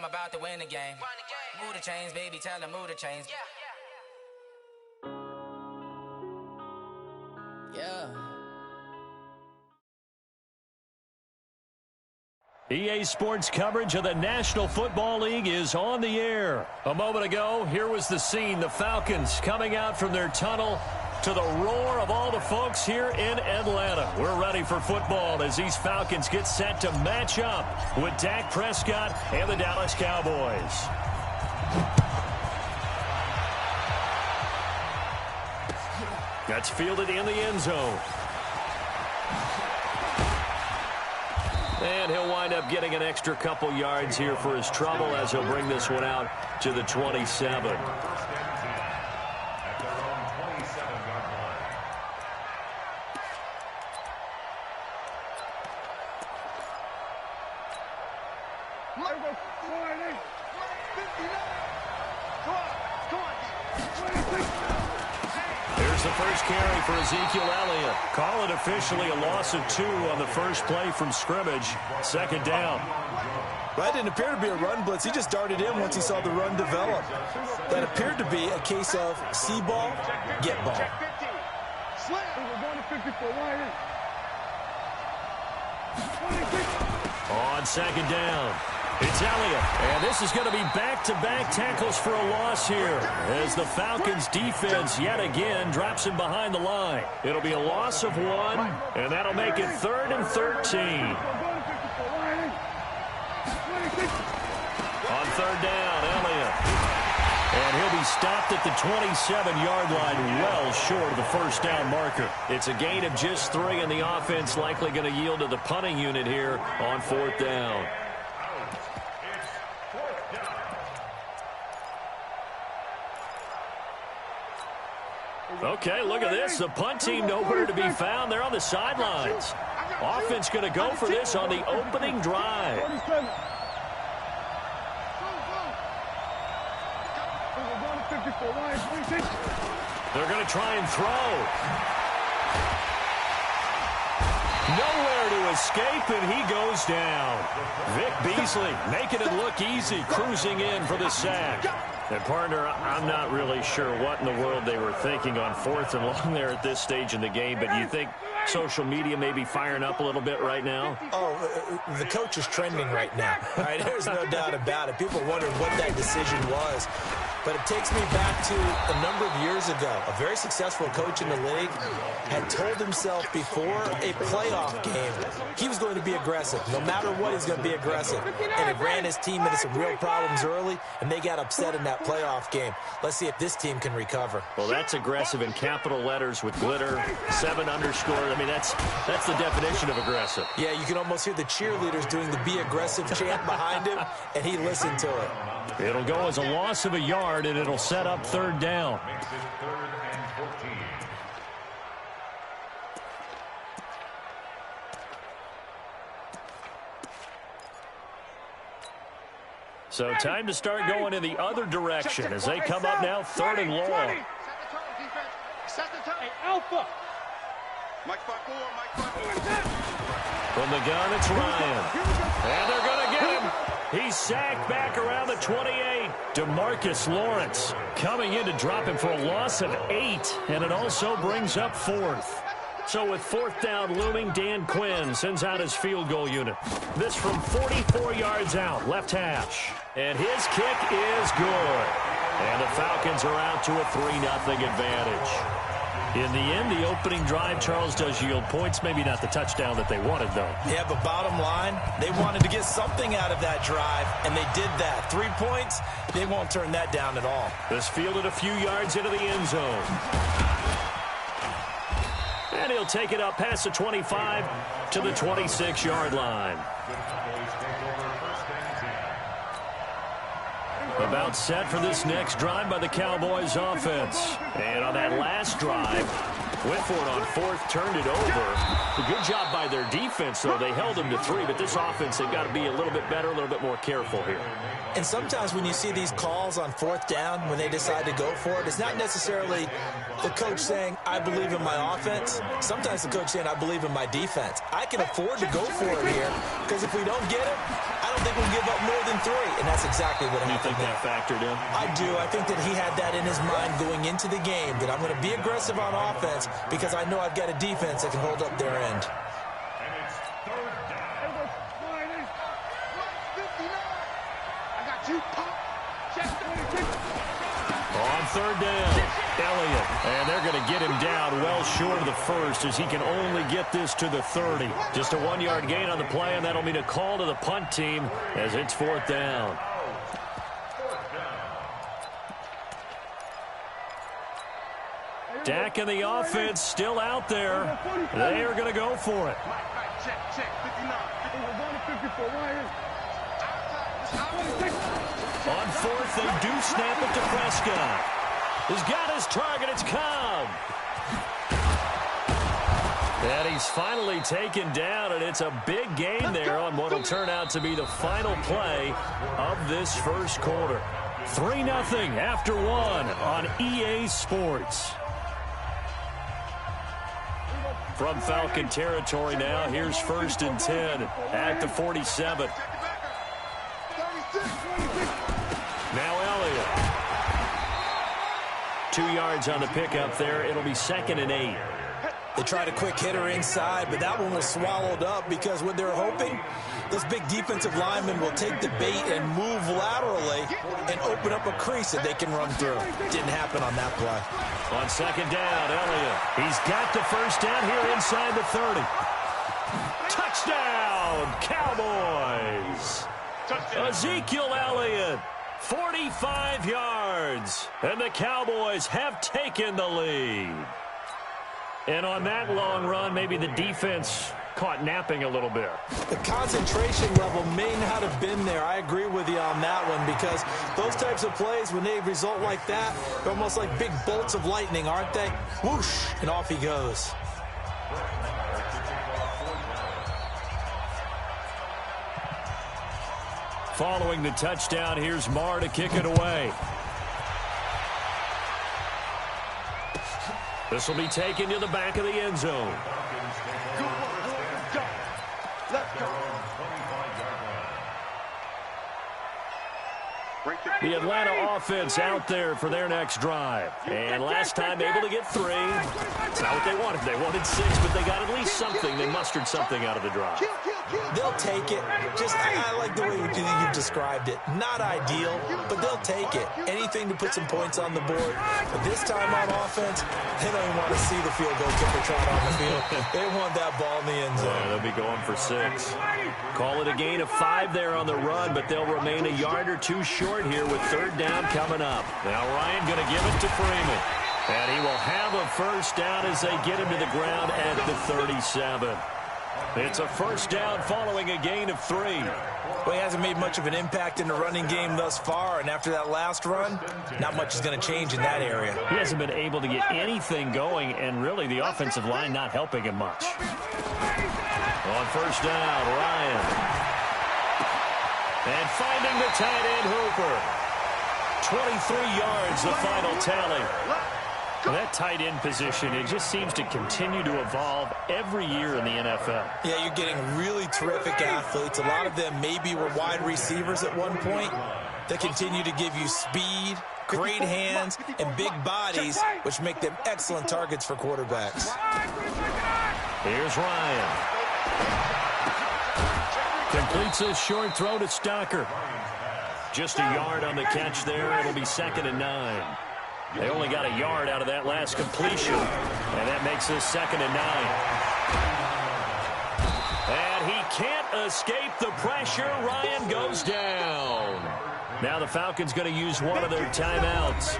I'm about to win the game. Move the chains, baby, tell them move the chains. Yeah. EA Sports coverage of the National Football League is on the air. A moment ago, here was the scene. The Falcons coming out from their tunnel to the roar of all the folks here in Atlanta. We're ready for football as these Falcons get set to match up with Dak Prescott and the Dallas Cowboys. That's fielded in the end zone. And he'll wind up getting an extra couple yards here for his trouble as he'll bring this one out to the 27. Here's the first carry for Ezekiel Elliott. Call it officially a loss of 2 on the first play from scrimmage. Second down. That didn't appear to be a run blitz. He just darted in once he saw the run develop. That appeared to be a case of see ball, get ball. On second down, it's Elliott. And this is going to be back-to-back tackles for a loss here as the Falcons defense yet again drops him behind the line. It'll be a loss of 1, and that'll make it 3rd and 13. On third down, Elliott. And he'll be stopped at the 27-yard line, well short of the first down marker. It's a gain of just 3, and the offense likely going to yield to the punting unit here on 4th down. Okay, look at this. The punt team nowhere to be found. They're on the sidelines. Offense going to go for this on the opening drive. They're going to try and throw. Nowhere to escape, and he goes down. Vic Beasley making it look easy, cruising in for the sack. And, partner, I'm not really sure what in the world they were thinking on 4th and long there at this stage in the game, but you think social media may be firing up a little bit right now? Oh, the coach is trending right now. Right? There's no doubt about it. People wondering what that decision was. But it takes me back to a number of years ago. A very successful coach in the league had told himself before a playoff game he was going to be aggressive. No matter what, he's going to be aggressive. And it ran his team into some real problems early, and they got upset in that playoff game. Let's see if this team can recover. Well, that's aggressive in capital letters with glitter, 7 underscore. I mean, that's the definition of aggressive. Yeah, you can almost hear the cheerleaders doing the be aggressive chant behind him, and he listened to it. It'll go as a loss of a yard, and it'll set up 3rd down. So time to start going in the other direction as they come up now 3rd and long. Alpha. From the gun, it's Ryan. And they're going to get him. He's sacked back around the 28. DeMarcus Lawrence coming in to drop him for a loss of 8. And it also brings up 4th. So with 4th down looming, Dan Quinn sends out his field goal unit. This from 44 yards out, left hash. And his kick is good. And the Falcons are out to a 3-0 advantage. In the end, the opening drive, Charles, does yield points. Maybe not the touchdown that they wanted, though. Yeah, but bottom line, they wanted to get something out of that drive, and they did that. 3 points, they won't turn that down at all. This fielded a few yards into the end zone. And he'll take it up past the 25 to the 26-yard line. About set for this next drive by the Cowboys offense. And on that last drive, Went for it on fourth, turned it over. A good job by their defense, though. They held them to 3, but this offense, they've got to be a little bit better, a little bit more careful here. And sometimes when you see these calls on fourth down, when they decide to go for it, it's not necessarily the coach saying, I believe in my offense. Sometimes the coach saying, I believe in my defense. I can afford to go for it here, because if we don't get it, I don't think we'll give up more than 3. And that's exactly what happened. You think that factored in? I do. I think that he had that in his mind going into the game, that I'm going to be aggressive on offense because I know I've got a defense that can hold up their end. On third down, Elliott. And they're going to get him down well short of the first as he can only get this to the 30. Just a 1-yard gain on the play, and that'll mean a call to the punt team as it's fourth down. Dak and the offense still out there. They are going to go for it. On fourth, they do snap it to Prescott. He's got his target. It's Cobb. And he's finally taken down, and it's a big gain there on what will turn out to be the final play of this first quarter. 3-0 after 1 on EA Sports. From Falcon territory now, here's 1st and 10 at the 47. Now Elliott. 2 yards on the pickup there. It'll be 2nd and 8. They tried a quick hitter inside, but that one was swallowed up because what they're hoping, those big defensive linemen will take the bait and move laterally and open up a crease that they can run through. Didn't happen on that play. On 2nd down, Elliott. He's got the first down here inside the 30. Touchdown, Cowboys. Ezekiel Elliott, 45 yards. And the Cowboys have taken the lead. And on that long run, maybe the defense caught napping a little bit. The concentration level may not have been there. I agree with you on that one because those types of plays, when they result like that, they're almost like big bolts of lightning, aren't they? Whoosh, and off he goes. Following the touchdown, here's Marr to kick it away. This will be taken to the back of the end zone. The Atlanta offense out there for their next drive. And last time able to get 3. It's not what they wanted. They wanted 6, but they got at least something. They mustered something out of the drive. They'll take it. Just, I like the way you described it. Not ideal, but they'll take it. Anything to put some points on the board. But this time on offense, they don't even want to see the field goal kicker trot on the field. They want that ball in the end zone. Yeah, they'll be going for 6. Call it a gain of 5 there on the run, but they'll remain a yard or 2 short here with 3rd down coming up. Now Ryan going to give it to Freeman. And he will have a first down as they get him to the ground at the 37. It's a first down following a gain of 3. Well, he hasn't made much of an impact in the running game thus far, and after that last run, not much is going to change in that area. He hasn't been able to get anything going, and really the offensive line not helping him much. On first down, Ryan. And finding the tight end, Hooper. 23 yards, the final tally. That tight end position, it just seems to continue to evolve every year in the NFL. Yeah, you're getting really terrific athletes. A lot of them maybe were wide receivers at one point. They continue to give you speed, great hands, and big bodies, which make them excellent targets for quarterbacks. Here's Ryan. Completes a short throw to Stocker. Just a yard on the catch there. It'll be 2nd and 9. They only got a yard out of that last completion, and that makes this 2nd and 9. And he can't escape the pressure. Ryan goes down. Now the Falcons going to use one of their timeouts.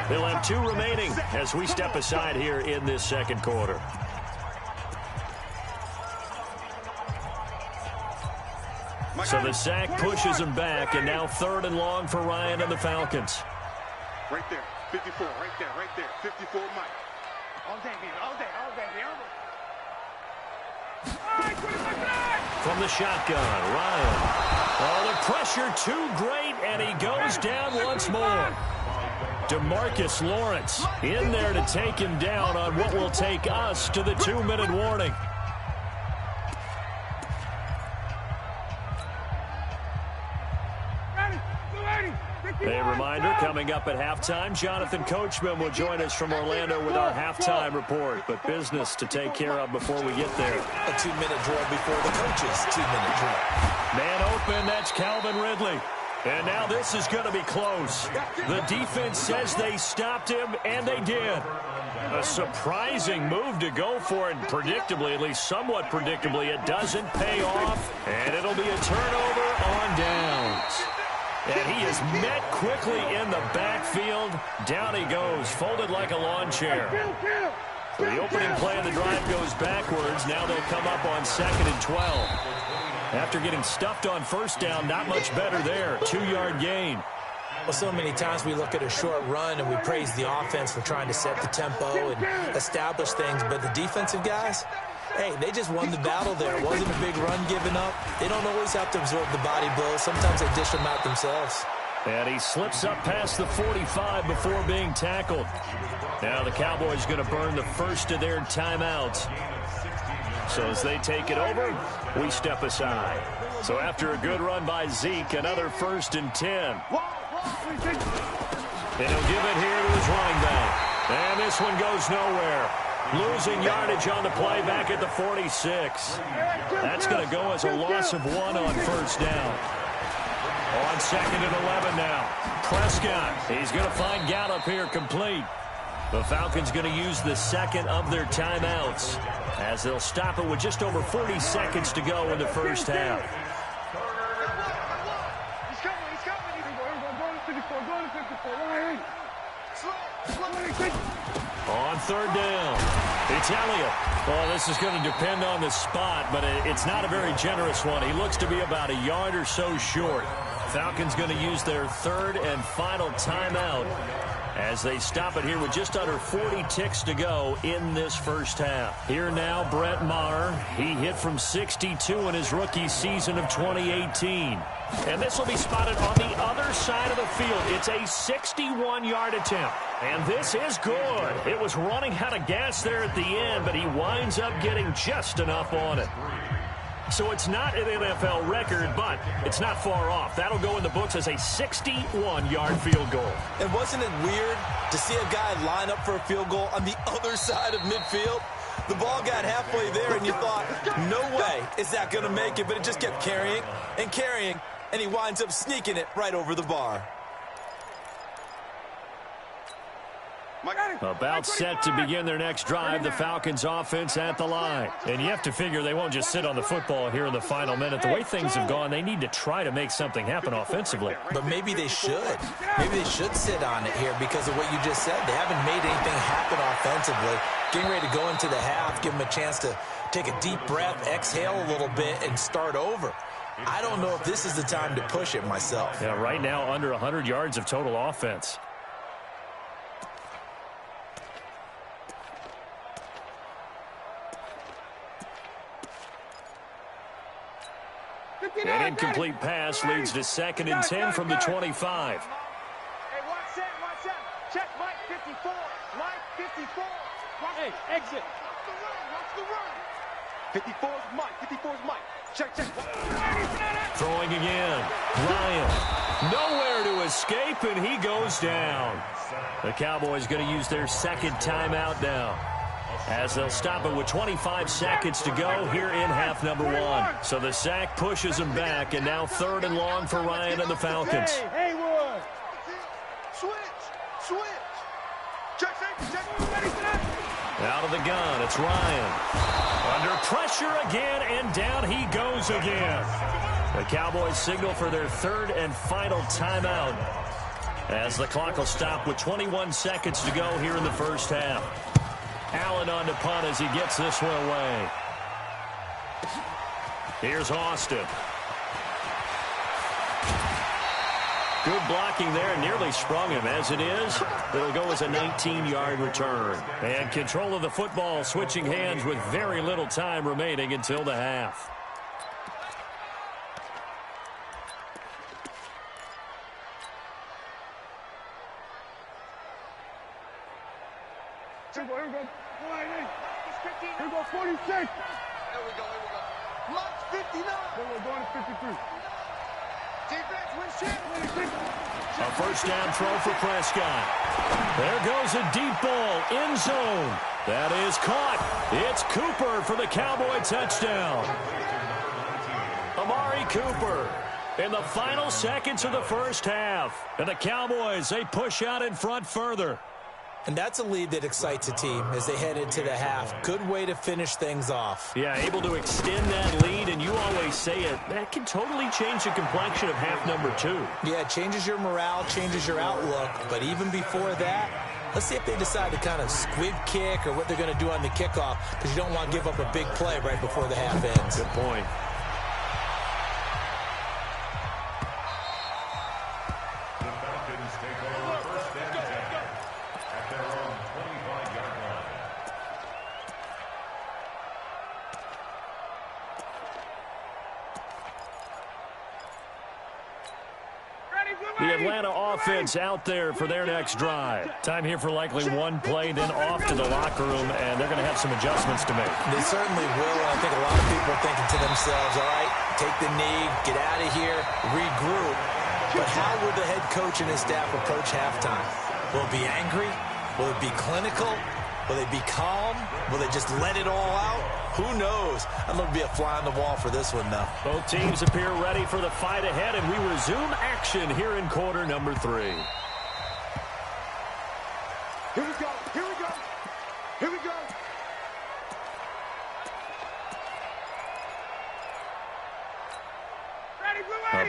They'll have 2 remaining as we step aside here in this second quarter. So the sack pushes him back, and now 3rd and long for Ryan and the Falcons. Right there, 54, right there, 54, Mike. All day, baby, all day. from the shotgun. Ryan. Oh, the pressure too great, and he goes down once more. DeMarcus Lawrence in there to take him down on what will take us to the 2-minute warning. A reminder, coming up at halftime, Jonathan Coachman will join us from Orlando with our halftime report. But business to take care of before we get there. A 2-minute drill before the coach's 2-minute drill. Man open, that's Calvin Ridley. And now this is going to be close. The defense says they stopped him, and they did. A surprising move to go for it, and predictably, at least somewhat predictably, it doesn't pay off, and it'll be a turnover on downs. And he is met quickly in the backfield. Down he goes, folded like a lawn chair. So the opening play of the drive goes backwards. Now they'll come up on 2nd and 12. After getting stuffed on first down, not much better there. 2-yard gain. Well, so many times we look at a short run and we praise the offense for trying to set the tempo and establish things. But the defensive guys, hey, they just won the battle there. It wasn't a big run given up. They don't always have to absorb the body blows. Sometimes they dish them out themselves. And he slips up past the 45 before being tackled. Now the Cowboys going to burn the first of their timeouts. So as they take it over, we step aside. So after a good run by Zeke, another 1st and 10. And he'll give it here to his running back. And this one goes nowhere. Losing yardage on the play back at the 46. That's going to go as a loss of 1 on first down. On 2nd and 11 now. Prescott, he's going to find Gallup here complete. The Falcons going to use the second of their timeouts as they'll stop it with just over 40 seconds to go in the first half. On 3rd down, it's Elliott. Well, this is going to depend on the spot, but it's not a very generous one. He looks to be about a yard or so short. Falcons going to use their 3rd and final timeout as they stop it here with just under 40 ticks to go in this first half. Here now, Brett Maher. He hit from 62 in his rookie season of 2018. And this will be spotted on the other side of the field. It's a 61-yard attempt. And this is good. It was running out of gas there at the end, but he winds up getting just enough on it. So it's not an NFL record, but it's not far off. That'll go in the books as a 61-yard field goal. And wasn't it weird to see a guy line up for a field goal on the other side of midfield? The ball got halfway there, and you thought, no way is that going to make it, but it just kept carrying and carrying, and he winds up sneaking it right over the bar. About set to begin their next drive, the Falcons offense at the line. And you have to figure they won't just sit on the football here in the final minute. The way things have gone, they need to try to make something happen offensively. But maybe they should. Maybe they should sit on it here because of what you just said. They haven't made anything happen offensively. Getting ready to go into the half, give them a chance to take a deep breath, exhale a little bit, and start over. I don't know if this is the time to push it myself. Yeah, right now under 100 yards of total offense. An incomplete pass leads to 2nd and 10 from the 25. Hey, watch that, watch that. Check Mike 54. Mike 54. Hey, exit. Watch the run. 54 is Mike. 54 is Mike. Check. Throwing again. Ryan. Nowhere to escape, and he goes down. The Cowboys going to use their 2nd timeout now, as they'll stop it with 25 seconds to go here in half number 1. So the sack pushes him back, and now 3rd and long for Ryan and the Falcons. Hey, Haywood. Switch. Check. Out of the gun, it's Ryan. Under pressure again, and down he goes again. The Cowboys signal for their 3rd and final timeout, as the clock will stop with 21 seconds to go here in the first half. Allen on to punt as he gets this one away. Here's Austin. Good blocking there, nearly sprung him. As it is, it'll go as a 19-yard return. And control of the football switching hands with very little time remaining until the half. Here we go. Here we go, 46. Here we go. Mike's 59. We're going to 53. Defense wins championship. A first down throw for Prescott. There goes a deep ball, end zone. That is caught. It's Cooper for the Cowboy touchdown. Amari Cooper in the final seconds of the first half. And the Cowboys, they push out in front further. And that's a lead that excites a team as they head into the half. Good way to finish things off. Yeah, able to extend that lead, and you always say it, that can totally change the complexion of half number 2. Yeah, it changes your morale, changes your outlook. But even before that, let's see if they decide to kind of squib kick or what they're going to do on the kickoff, because you don't want to give up a big play right before the half ends. Good point. The Atlanta offense out there for their next drive. Time here for likely one play, then off to the locker room, and they're going to have some adjustments to make. They certainly will, and I think a lot of people are thinking to themselves, all right, take the knee, get out of here, regroup. But how will the head coach and his staff approach halftime? Will it be angry? Will it be clinical? Will they be calm? Will they just let it all out? Who knows? I'd love to be a fly on the wall for this one, though. Both teams appear ready for the fight ahead, and we resume action here in quarter number 3. Here we go. Here we go. Here we go.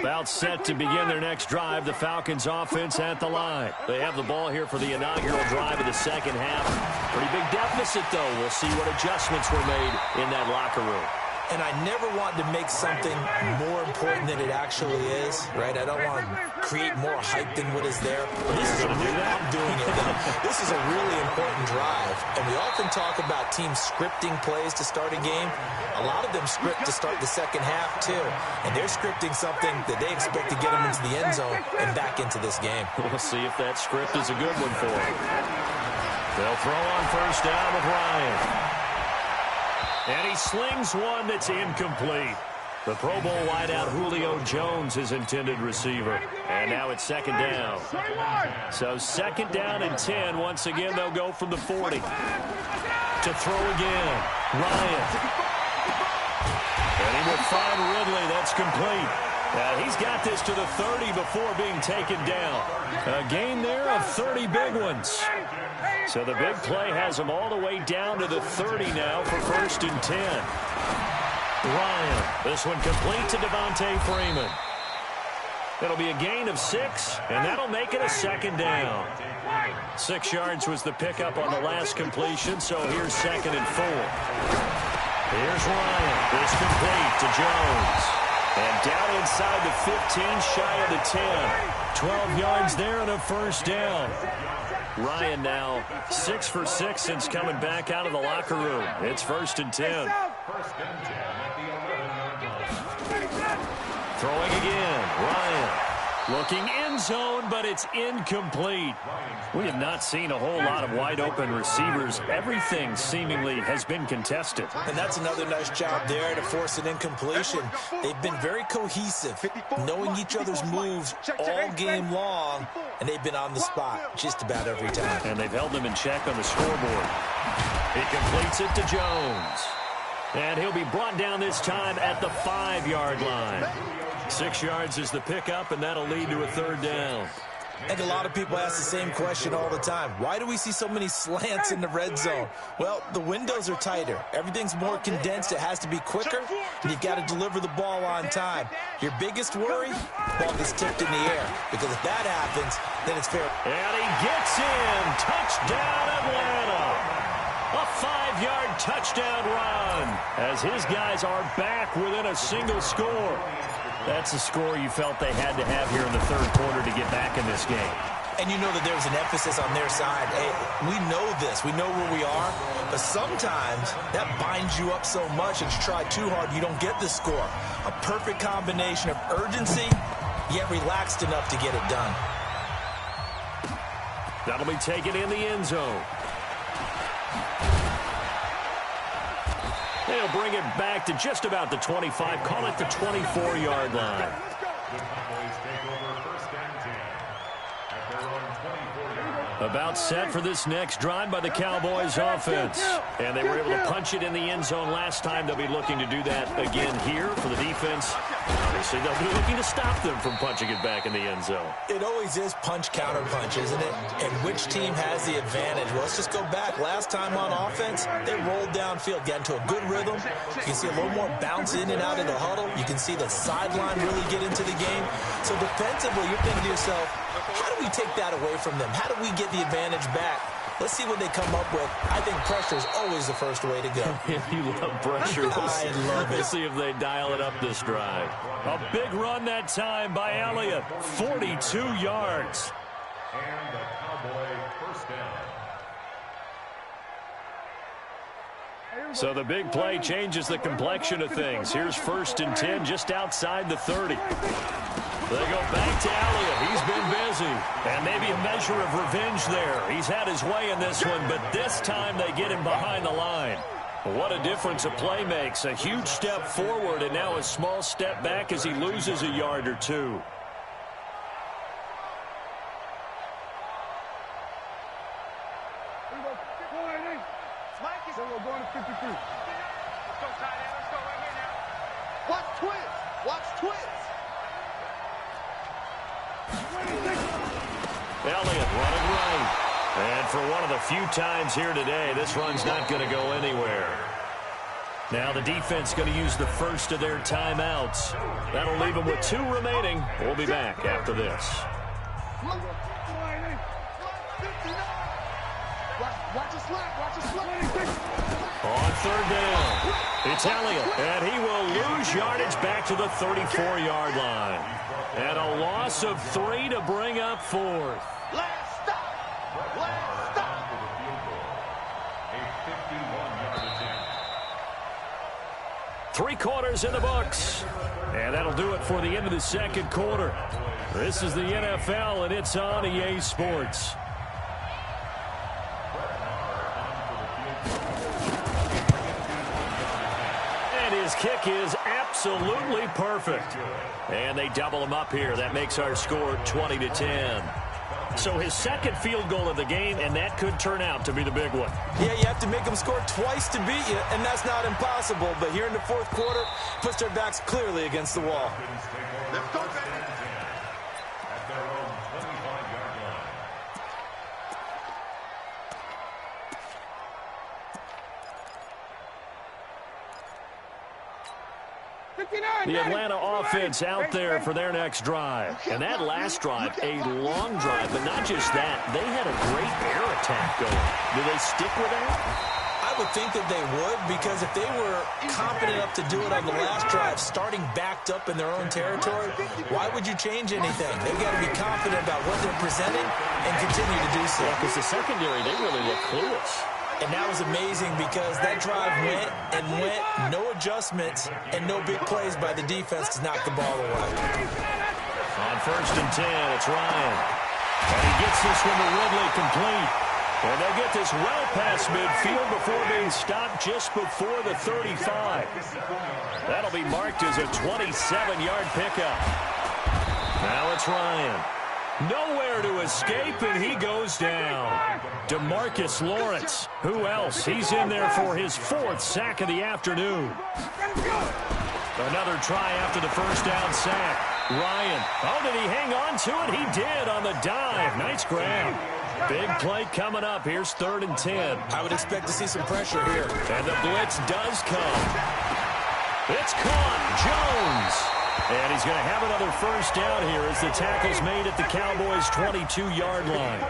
About set to begin their next drive, the Falcons offense at the line. They have the ball here for the inaugural drive of the second half. Pretty big deficit, though. We'll see what adjustments were made in that locker room. And I never want to make something more important than it actually is, right? I don't want to create more hype than what is there. This is I'm doing it, though. This is a really important drive. And we often talk about teams scripting plays to start a game. A lot of them script to start the second half, too. And they're scripting something that they expect to get them into the end zone and back into this game. We'll see if that script is a good one for them. They'll throw on first down with Ryan. And he slings one that's incomplete. The Pro Bowl wideout Julio Jones, his intended receiver. And now it's second down. So second down and 10. Once again, they'll go from the 40. To throw again. Ryan. And he will find Ridley. That's complete. He's got this to the 30 before being taken down. A gain there of 30 big ones. So the big play has him all the way down to the 30 now for first and 10. Ryan, this one complete to Devontae Freeman. It'll be a gain of 6, and that'll make it a second down. 6 yards was the pickup on the last completion, so here's second and 4. Here's Ryan. This complete to Jones. And down inside the 15, shy of the 10. 12 yards there and a first down. Ryan now 6 for 6 since coming back out of the locker room. It's first and 10. Throwing again. Ryan looking end zone, but it's incomplete. We have not seen a whole lot of wide open receivers. Everything seemingly has been contested. And that's another nice job there to force an incompletion. They've been very cohesive, knowing each other's moves all game long, and they've been on the spot just about every time. And they've held them in check on the scoreboard. He completes it to Jones. And he'll be brought down this time at the 5-yard line. 6 yards is the pickup, and that'll lead to a third down. I think a lot of people ask the same question all the time. Why do we see so many slants in the red zone? Well, the windows are tighter. Everything's more condensed. It has to be quicker, and you've got to deliver the ball on time. Your biggest worry? Ball gets tipped in the air, because if that happens, then it's fair. And he gets in. Touchdown, Atlanta. A 5-yard touchdown run as his guys are back within a single score. That's a score you felt they had to have here in the third quarter to get back in this game. And you know that there's an emphasis on their side. Hey, we know this. We know where we are. But sometimes that binds you up so much that you try too hard, you don't get the score. A perfect combination of urgency, yet relaxed enough to get it done. That'll be taken in the end zone. They'll bring it back to just about the 25. Call it the 24-yard line. About set for this next drive by the Cowboys offense. And they were able to punch it in the end zone last time. They'll be looking to do that again here for the defense. Obviously, they'll be looking to stop them from punching it back in the end zone. It always is punch-counter-punch, isn't it? And which team has the advantage? Well, let's just go back. Last time on offense, they rolled downfield, got into a good rhythm. You can see a little more bounce in and out of the huddle. You can see the sideline really get into the game. So defensively, you're thinking to yourself, how do we take that away from them? How do we get the advantage back? Let's see what they come up with. I think pressure is always the first way to go. You love pressure. I love it. Let's see if they dial it up this drive. A big run that time by Elliott. 42 yards. And the Cowboy first down. So the big play changes the complexion of things. Here's 1st and 10 just outside the 30. They go back to Elliott. He's been busy. And maybe a measure of revenge there. He's had his way in this one, but this time they get him behind the line. What a difference a play makes. A huge step forward and now a small step back as he loses a yard or two. We're going to 53. Let's go, tight end. Let's go right here now. Watch twins. Watch twins. Elliott running right. And for one of the few times here today, this run's not going to go anywhere. Now the defense going to use the first of their timeouts. That'll leave them with 2 remaining. We'll be back after this. Watch a slap. Watch a slap. On 3rd down, it's Elliott, and he will lose yardage back to the 34-yard line. And a loss of 3 to bring up 4th. Last stop. Last stop. A 51-yard attempt. 3 quarters in the books. And that'll do it for the end of the 2nd quarter. This is the NFL, and it's on EA Sports. His kick is absolutely perfect. And they double him up here. That makes our score 20-10. So his 2nd field goal of the game, and that could turn out to be the big one. Yeah, you have to make them score twice to beat you, and that's not impossible. But here in the 4th quarter, puts their backs clearly against the wall. Let's go, baby. At their own 25-yard line. The Atlanta offense out there for their next drive. And that last drive, a long drive, but not just that. They had a great air attack going. Do they stick with that? I would think that they would, because if they were confident enough to do it on the last drive, starting backed up in their own territory, why would you change anything? They've got to be confident about what they're presenting and continue to do so. Because the secondary, they really look clueless. And that was amazing because that drive went and went, no adjustments, and no big plays by the defense to knock the ball away. On 1st and 10, it's Ryan. And he gets this one to Ridley complete. And they'll get this well past midfield before being stopped just before the 35. That'll be marked as a 27-yard pickup. Now it's Ryan. Nowhere to escape, and he goes down. DeMarcus Lawrence. Who else? He's in there for his 4th sack of the afternoon. Another try after the 1st down sack. Ryan. Oh, did he hang on to it? He did on the dive. Nice grab. Big play coming up. Here's 3rd and 10. I would expect to see some pressure here. And the blitz does come. It's caught. Jones. And he's going to have another 1st down here as the tackle's made at the Cowboys' 22-yard line.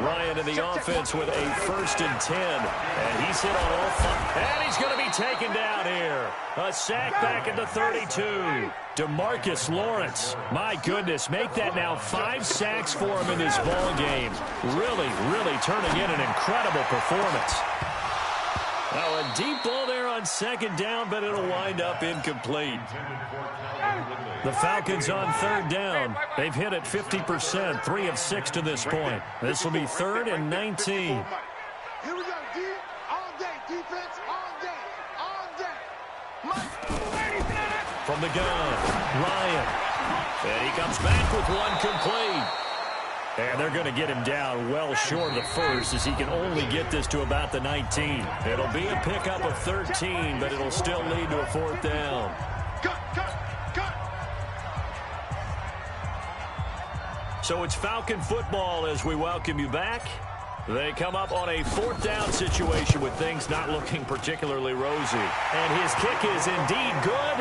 Ryan in the offense with a 1st and 10. And he's hit on all 5. And he's going to be taken down here. A sack back at the 32. DeMarcus Lawrence. My goodness, make that now 5 sacks for him in this ball game. Really, really turning in an incredible performance. Now a deep ball there on 2nd down, but it'll wind up incomplete. The Falcons on 3rd down. They've hit it 50%, 3 of 6 to this point. This will be 3rd and 19. Here we go, all day. Defense, all day. All day. Mike. From the gun, Ryan. And he comes back with one complete. And they're going to get him down well short of the first, as he can only get this to about the 19. It'll be a pickup of 13, but it'll still lead to a fourth down. Cut. So it's Falcon football as we welcome you back. They come up on a fourth down situation with things not looking particularly rosy. And his kick is indeed good.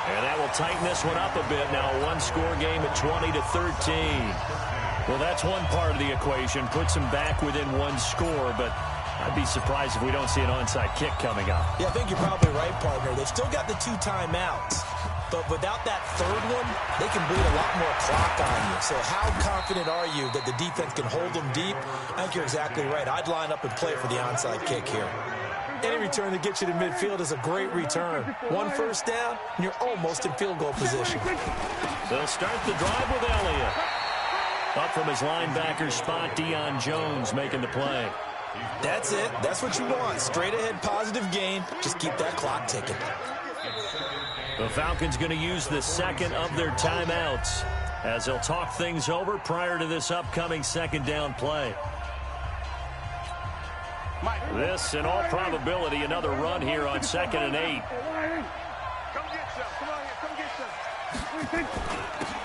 And that will tighten this one up a bit. Now a one-score game at 20-13. Well, that's one part of the equation. Puts him back within one score, but I'd be surprised if we don't see an onside kick coming up. Yeah, I think you're probably right, partner. They've still got the 2 timeouts. But without that third one, they can bleed a lot more clock on you. So how confident are you that the defense can hold them deep? I think you're exactly right. I'd line up and play for the onside kick here. Any return that gets you to midfield is a great return. One first down, and you're almost in field goal position. They'll start the drive with Elliott. Up from his linebacker spot, Deion Jones making the play. That's it. That's what you want. Straight ahead positive gain. Just keep that clock ticking. The Falcons going to use the second of their timeouts as they'll talk things over prior to this upcoming second down play. This, in all probability, another run here on 2nd and 8. Come get some. Come on here. Come get some.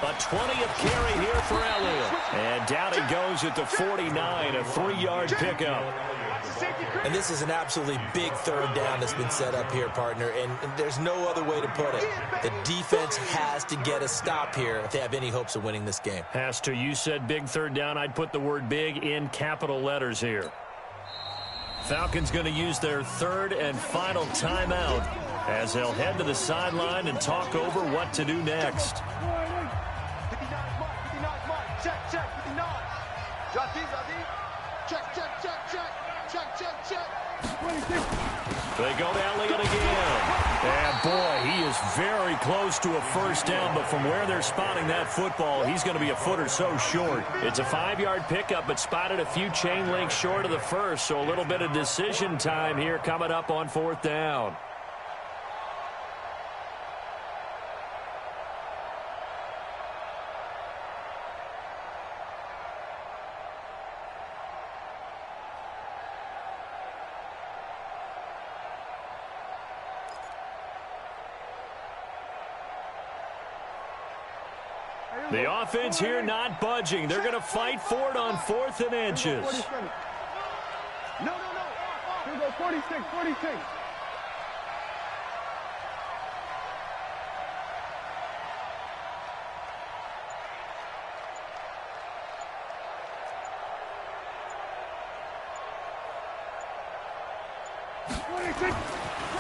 A 20th carry here for Elliott. And down he goes at the 49, a 3-yard pickup. And this is an absolutely big third down that's been set up here, partner, and there's no other way to put it. The defense has to get a stop here if they have any hopes of winning this game. Has to. You said big third down. I'd put the word big in capital letters here. Falcons going to use their third and final timeout as they'll head to the sideline and talk over what to do next. 59 Mike. Check. 59. Check. They go to Elliott again. And, boy, he is very close to a first down, but from where they're spotting that football, he's going to be a foot or so short. It's a 5-yard pickup, but spotted a few chain links short of the first, so a little bit of decision time here coming up on fourth down. The offense here not budging. They're going to fight for it on 4th and inches. No. Here goes 46.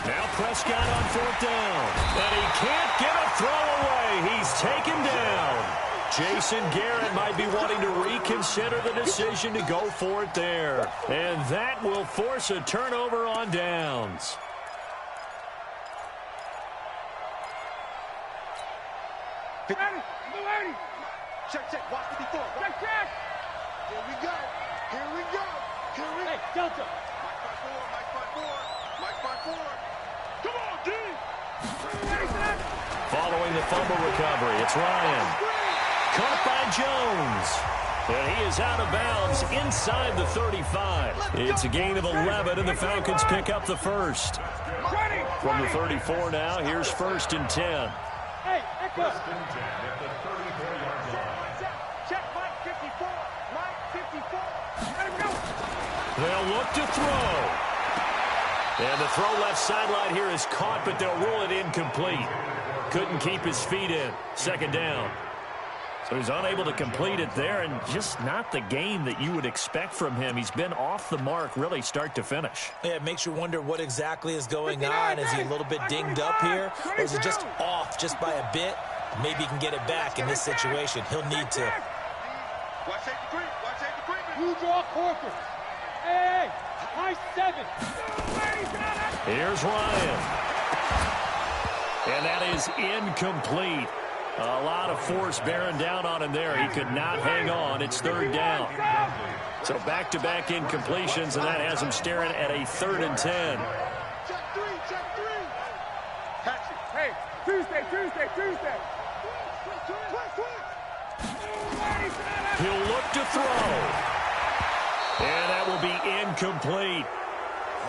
Now Prescott on 4th down. And he can't get a throw away. He's taken down. Jason Garrett might be wanting to reconsider the decision to go for it there. And that will force a turnover on downs. Check. Watch 54. Check. Here we go. Hey, Delta. Mike 5-4. Come on, D. Following the fumble recovery, it's Ryan. Caught by Jones. And he is out of bounds inside the 35. It's a gain of 11, and the Falcons pick up the first. From the 34 now, here's 1st and 10. Hey, Echo. Check Mike 54. Let him go. They'll look to throw. And the throw left sideline here is caught, but they'll rule it incomplete. Couldn't keep his feet in. 2nd down. So he's unable to complete it there, and just not the game that you would expect from him. He's been off the mark really start to finish. Yeah, it makes you wonder what exactly is going on. Is he a little bit dinged up here, or is it just off just by a bit? Maybe he can get it back in this situation. He'll need to. Watch safety creep. You draw corporate. Hey, nice 7. Here's Ryan. And that is incomplete. A lot of force bearing down on him there. He could not hang on. It's third down. So back-to-back incompletions, and that has him staring at a 3rd and 10. Check three, check three. Catch it. Hey, Tuesday. He'll look to throw. And that will be incomplete.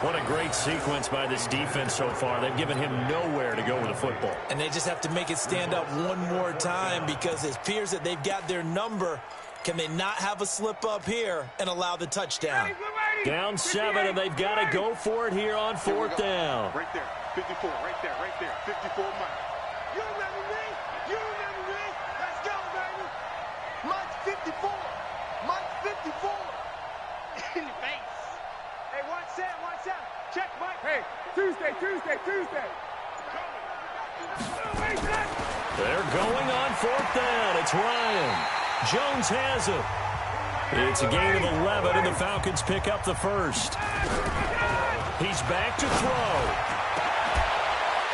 What a great sequence by this defense so far. They've given him nowhere to go with the football. And they just have to make it stand up one more time because it appears that they've got their number. Can they not have a slip up here and allow the touchdown? Down 7, and they've got to go for it here on 4th down. Right there, 54, right there, 54 Mike. You remember me? Let's go, baby. Mike's 54. In the face. Hey, watch that. Check, Mike. Hey, Tuesday. They're going on 4th down. It's Ryan. Jones has it. It's a gain of 11, and the Falcons pick up the first. He's back to throw.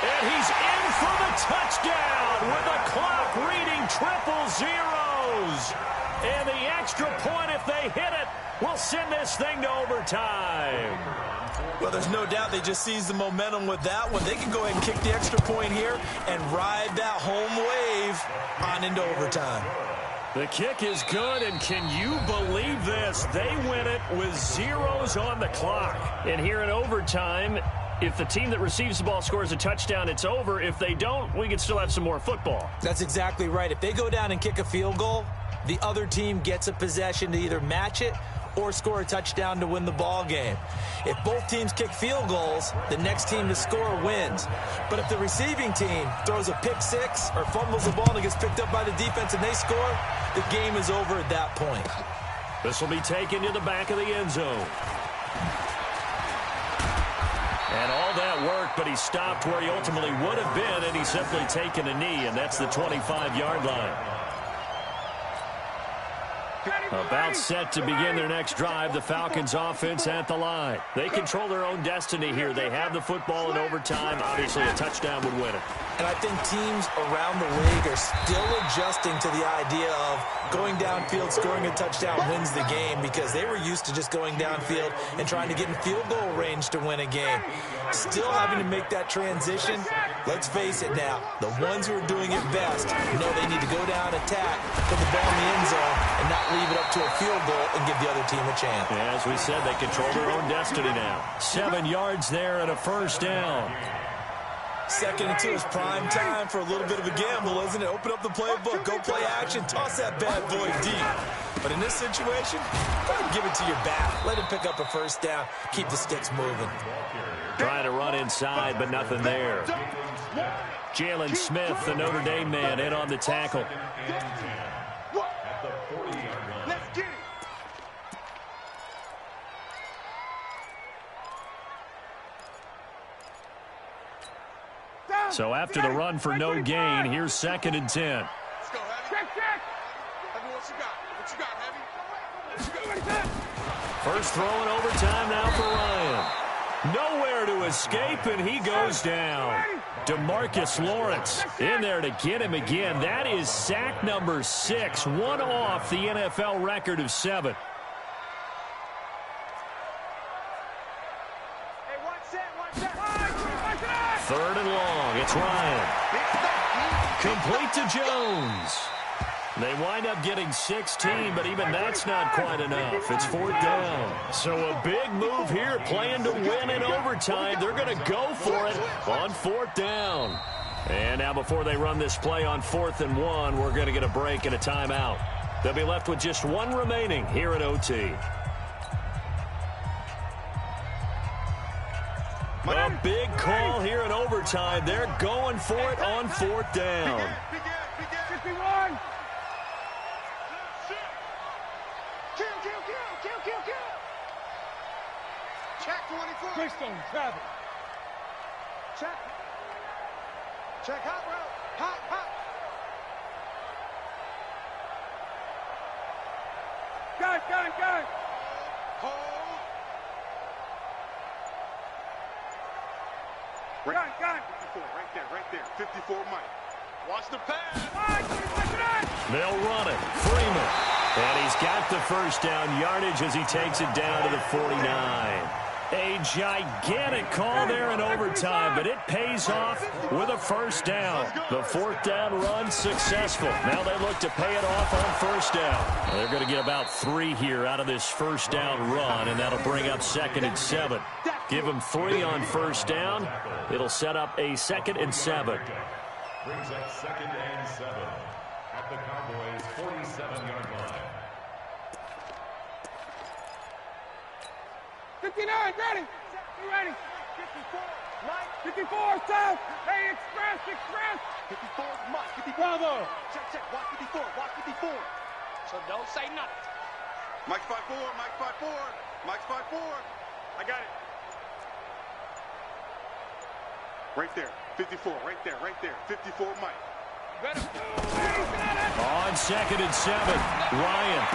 And he's in for the touchdown with the clock reading triple zeros. And the extra point, if they hit it, will send this thing to overtime. Well, there's no doubt they just seized the momentum with that one. They can go ahead and kick the extra point here and ride that home wave on into overtime. The kick is good, and can you believe this? They win it with zeros on the clock. And here in overtime, if the team that receives the ball scores a touchdown, it's over. If they don't, we can still have some more football. That's exactly right. If they go down and kick a field goal, the other team gets a possession to either match it or score a touchdown to win the ball game. If both teams kick field goals, the next team to score wins. But if the receiving team throws a pick six or fumbles the ball and it gets picked up by the defense and they score, the game is over at that point. This will be taken to the back of the end zone. And all that work, but he stopped where he ultimately would have been, and he's simply taken a knee, and that's the 25-yard line. About set to begin their next drive, the Falcons offense at the line. They control their own destiny here. They have the football in overtime. Obviously, a touchdown would win it. And I think teams around the league are still adjusting to the idea of going downfield, scoring a touchdown wins the game, because they were used to just going downfield and trying to get in field goal range to win a game. Still having to make that transition. Let's face it now, the ones who are doing it best know they need to go down, attack, put the ball in the end zone, and not leave it up to a field goal and give the other team a chance. Yeah, as we said, they control their own destiny now. 7 yards there and a first down. 2nd and 2 is prime time for a little bit of a gamble, isn't it? Open up the playbook, go play action, toss that bad boy deep. But in this situation, go ahead and give it to your back. Let him pick up a first down, keep the sticks moving. Trying to run inside, but nothing there. Jalen Smith, the Notre Dame man, in on the tackle. Let's get it. So after the run for no gain, here's 2nd and 10. Let's go, Heavy. Check. Heavy, what you got, Heavy? First throw in overtime now for Ryan. Nowhere to escape, and he goes down. DeMarcus Lawrence in there to get him again. That is sack number 6, one off the NFL record of 7. Hey, watch that. 3rd and long. It's Ryan. Complete to Jones. They wind up getting 16, but even that's not quite enough. It's 4th down. So a big move here, playing to win in overtime. They're going to go for it on 4th down. And now before they run this play on 4th and 1, we're going to get a break and a timeout. They'll be left with just one remaining here at OT. A big call here in overtime. They're going for it on 4th down. 51. Kill. Check 24. Keystone, travel. Check. Hot route. Hot. Gun. Hold. Gun. 54, right there. 54 Mike. Watch the pass. They'll run it. Freeman. And he's got the first down yardage as he takes it down to the 49. A gigantic call there in overtime, but it pays off with a first down. The fourth down run successful. Now they look to pay it off on first down. They're going to get about 3 here out of this first down run, and that'll bring up 2nd and 7. Give them 3 on first down. It'll set up a 2nd and 7. Brings up 2nd and 7 at the Cowboys' 47-yard line. 59, ready. You ready? 54, Mike. 54, South. Hey, express. 54 is Mike. 54. Bravo. Check. Watch 54. Watch 54. So don't say nothing. Mike's 5-4. Mike's 5-4. Mike's 5-4. I got it. Right there. 54. Right there. 54, Mike. Better. On 2nd and 7, Ryan.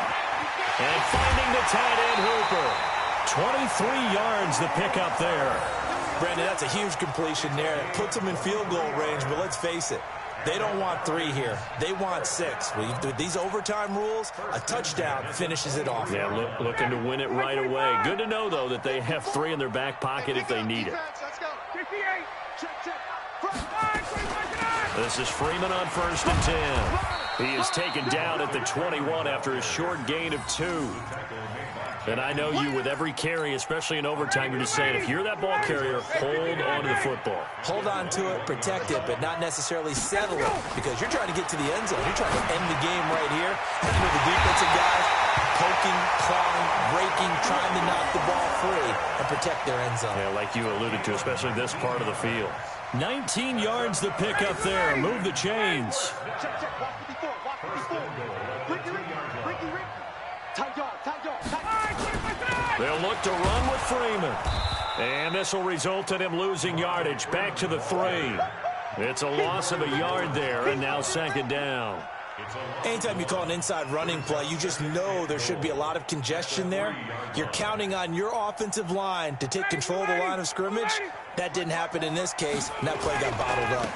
And finding the tight end Hooper. 23 yards the pickup there. Brandon, that's a huge completion there. It puts them in field goal range, but let's face it, they don't want 3 here. They want 6. With these overtime rules, a touchdown finishes it off. Yeah, looking to win it right away. Good to know, though, that they have 3 in their back pocket if they need it. Let's go. 58. Check. This is Freeman on 1st and 10. He is taken down at the 21 after a short gain of 2. And I know you, with every carry, especially in overtime, you're just saying, if you're that ball carrier, hold on to the football. Hold on to it, protect it, but not necessarily settle it, because you're trying to get to the end zone. You're trying to end the game right here. You know, the defensive guys poking, clawing, breaking, trying to knock the ball free and protect their end zone. Yeah, like you alluded to, especially this part of the field. 19 yards to pick up there. Move the chains. Check. Watch 54. Ricky. Tight yard. They'll look to run with Freeman. And this will result in him losing yardage back to the 3. It's a loss of a yard there, and now 2nd down. Anytime you call an inside running play, you just know there should be a lot of congestion there. You're counting on your offensive line to take control of the line of scrimmage. That didn't happen in this case, and that play got bottled up.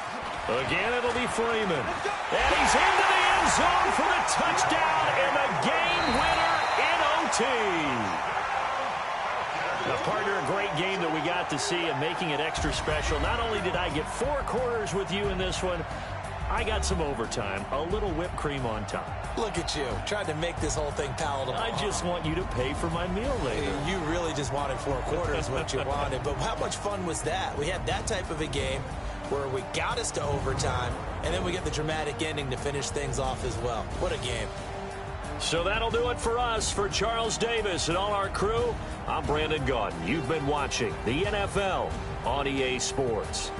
Again, it'll be Freeman. And he's into the end zone for the touchdown and the game winner in OT. Now, partner, a great game that we got to see and making it extra special. Not only did I get 4 quarters with you in this one, I got some overtime, a little whipped cream on top. Look at you, trying to make this whole thing palatable. I just want you to pay for my meal later. You really just wanted 4 quarters, what you wanted. But how much fun was that? We had that type of a game where we got us to overtime, and then we get the dramatic ending to finish things off as well. What a game. So that'll do it for us. For Charles Davis and all our crew, I'm Brandon Gaudin. You've been watching the NFL on EA Sports.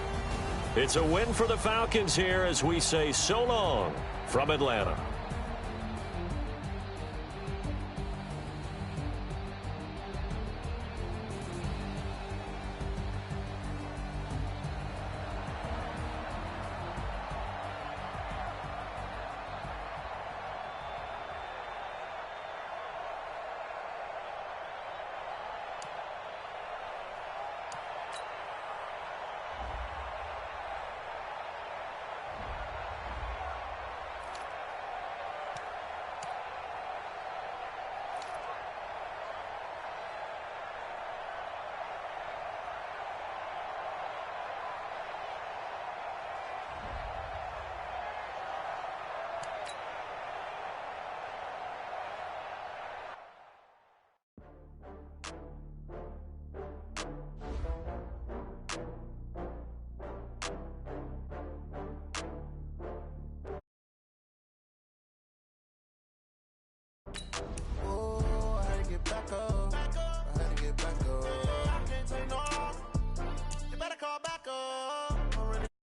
It's a win for the Falcons here as we say so long from Atlanta. Oh, I had to get back up. I had to get back up.